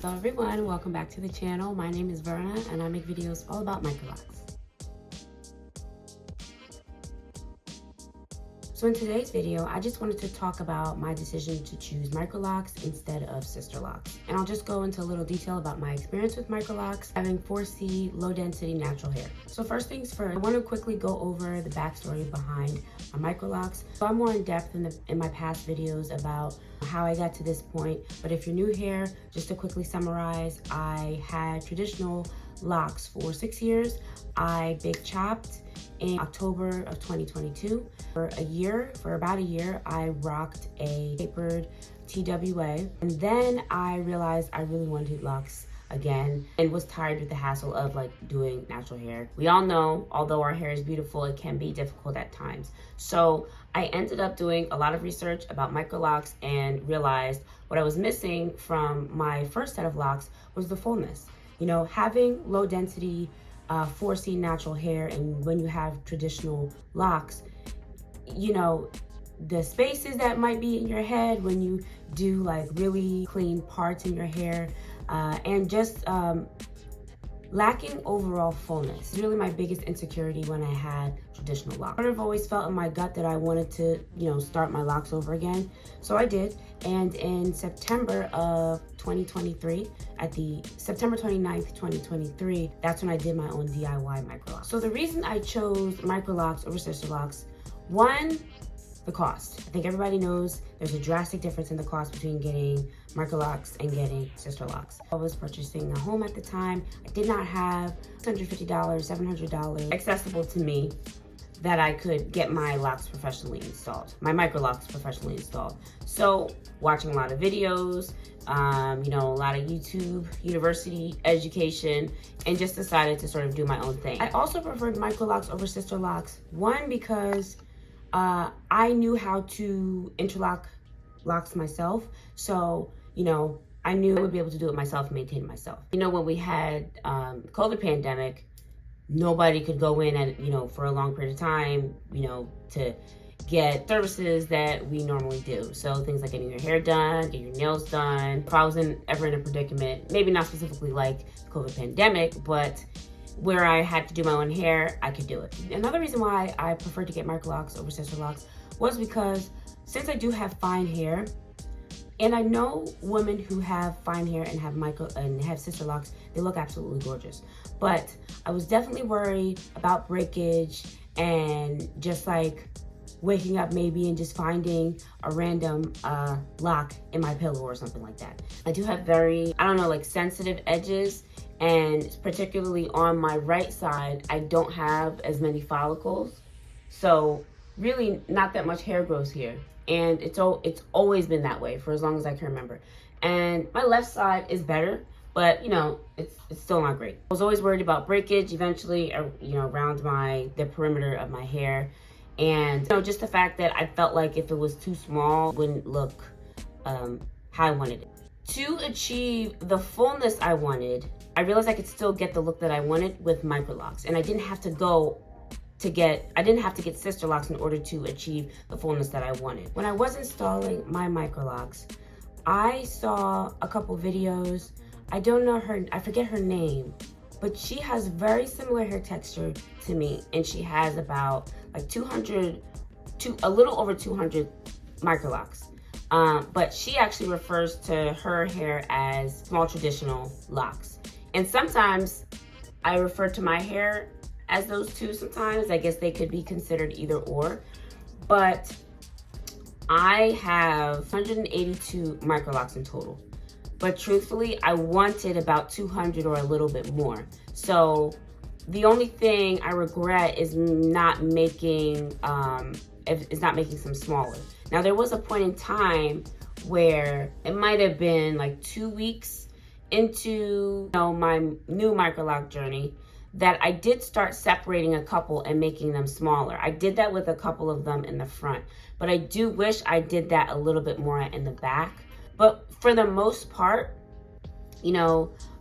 Hello everyone, welcome back to the channel. My name is Verna and I make videos all about microlocks. So in today's video, I just wanted to talk about my decision to choose Microlocs instead of Sisterlocks. And I'll just go into a little detail about my experience with Microlocs, having 4C low density natural hair. So first things first, I want to quickly go over the backstory behind my Microlocs. So I'm more in depth in my past videos about how I got to this point. But if you're new here, just to quickly summarize, I had traditional locks for 6 years. I big chopped in October of 2022. For about a year, I rocked a tapered TWA. And then I realized I really wanted locks again and was tired with the hassle of doing natural hair. We all know, although our hair is beautiful, it can be difficult at times. So I ended up doing a lot of research about microlocks and realized what I was missing from my first set of locks was the fullness. You know, having low density 4C natural hair, and when you have traditional locks, you know, the spaces that might be in your head when you do really clean parts in your hair, and just lacking overall fullness. It's really my biggest insecurity when I had traditional locks. I've always felt in my gut that I wanted to, start my locks over again. So I did. And in September of 2023, at the September 29th, 2023, that's when I did my own DIY microlocks. So the reason I chose microlocks over Sisterlocks, one, the cost. I think everybody knows there's a drastic difference in the cost between getting microlocks and getting Sisterlocks. I was purchasing a home at the time. I did not have $650, $700 accessible to me that I could get my locks professionally installed, my microlocks professionally installed. So watching a lot of videos, a lot of YouTube, university education, and just decided to sort of do my own thing. I also preferred microlocks over Sisterlocks. One, because I knew how to interlock locks myself. So, I knew I would be able to do it myself and maintain it myself. When we had COVID pandemic, nobody could go in and, for a long period of time, to get services that we normally do. So things like getting your hair done, getting your nails done. If I was ever in a predicament, maybe not specifically like COVID pandemic, but where I had to do my own hair, I could do it. Another reason why I preferred to get microlocks over Sisterlocks was because since I do have fine hair, and I know women who have fine hair and have Sisterlocks, they look absolutely gorgeous. But I was definitely worried about breakage and just waking up maybe and just finding a random lock in my pillow or something like that. I do have very, sensitive edges, and particularly on my right side, I don't have as many follicles. So really not that much hair grows here. And it's always been that way for as long as I can remember. And my left side is better, but it's still not great. I was always worried about breakage eventually, around the perimeter of my hair. And just the fact that I felt like if it was too small, it wouldn't look how I wanted it. To achieve the fullness I wanted, I realized I could still get the look that I wanted with microlocks, and I didn't have to get Sisterlocks in order to achieve the fullness that I wanted. When I was installing my microlocks, I saw a couple videos. I don't know I forget her name, but she has very similar hair texture to me, and she has about a little over 200 microlocks. But she actually refers to her hair as small traditional locks. And sometimes I refer to my hair as those two sometimes. I guess they could be considered either or. But I have 182 microlocks in total. But truthfully, I wanted about 200 or a little bit more. So the only thing I regret is not making some smaller. Now, there was a point in time where it might have been 2 weeks into my new microlock journey that I did start separating a couple and making them smaller. I did that with a couple of them in the front, but I do wish I did that a little bit more in the back. But for the most part,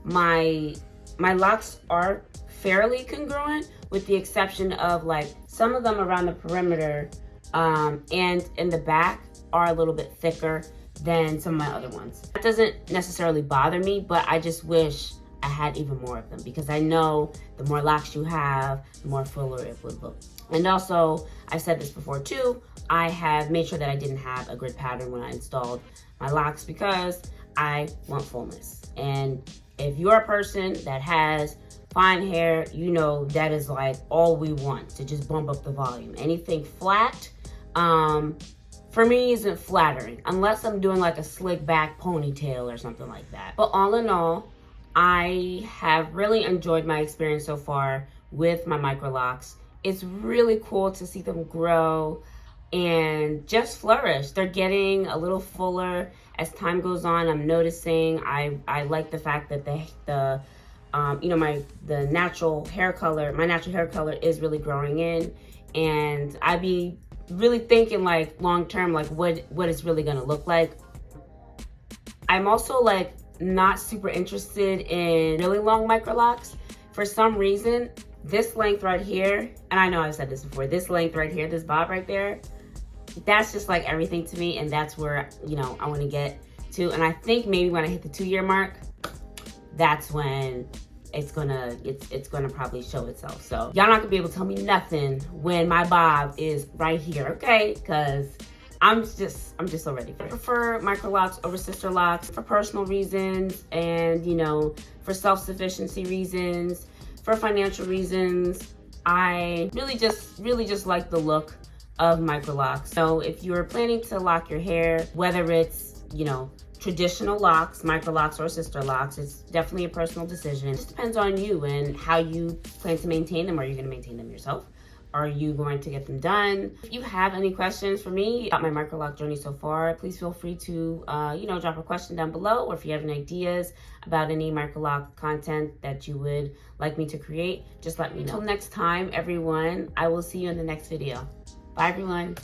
my locks are fairly congruent, with the exception of some of them around the perimeter and in the back are a little bit thicker than some of my other ones. That doesn't necessarily bother me, but I just wish I had even more of them, because I know the more locks you have, the more fuller it would look. And also, I've said this before too, I have made sure that I didn't have a grid pattern when I installed my locks, because I want fullness. And if you're a person that has fine hair, you know that is like all we want, to just bump up the volume. Anything flat, for me, isn't flattering, unless I'm doing like a slick back ponytail or something like that. But all in all, I have really enjoyed my experience so far with my Microlocs. It's really cool to see them grow and just flourish. They're getting a little fuller as time goes on. I'm noticing I like the fact that the natural hair color is really growing in, and I be really thinking like long term, like what it's really gonna look like. I'm also like not super interested in really long Microlocs. For some reason, this length right here, and I know I've said this before, this length right here, this bob right there, that's just like everything to me, and that's where, you know, I want to get to. And I think maybe when I hit the 2-year mark, that's when it's gonna probably show itself. So y'all not gonna be able to tell me nothing when my bob is right here, okay? Because I'm just so ready for it. I prefer Microlocs over Sisterlocks for personal reasons, and you know, for self-sufficiency reasons, for financial reasons. I really just like the look of Microlocs. So if you're planning to lock your hair, whether it's, you know, traditional locks, Microlocs, or Sisterlocks, it's definitely a personal decision. It just depends on you and how you plan to maintain them. Are you gonna maintain them yourself? Are you going to get them done? If you have any questions for me about my Microloc journey so far, please feel free to drop a question down below, or if you have any ideas about any Microloc content that you would like me to create, just let me know. Until next time, everyone, I will see you in the next video. Bye, everyone.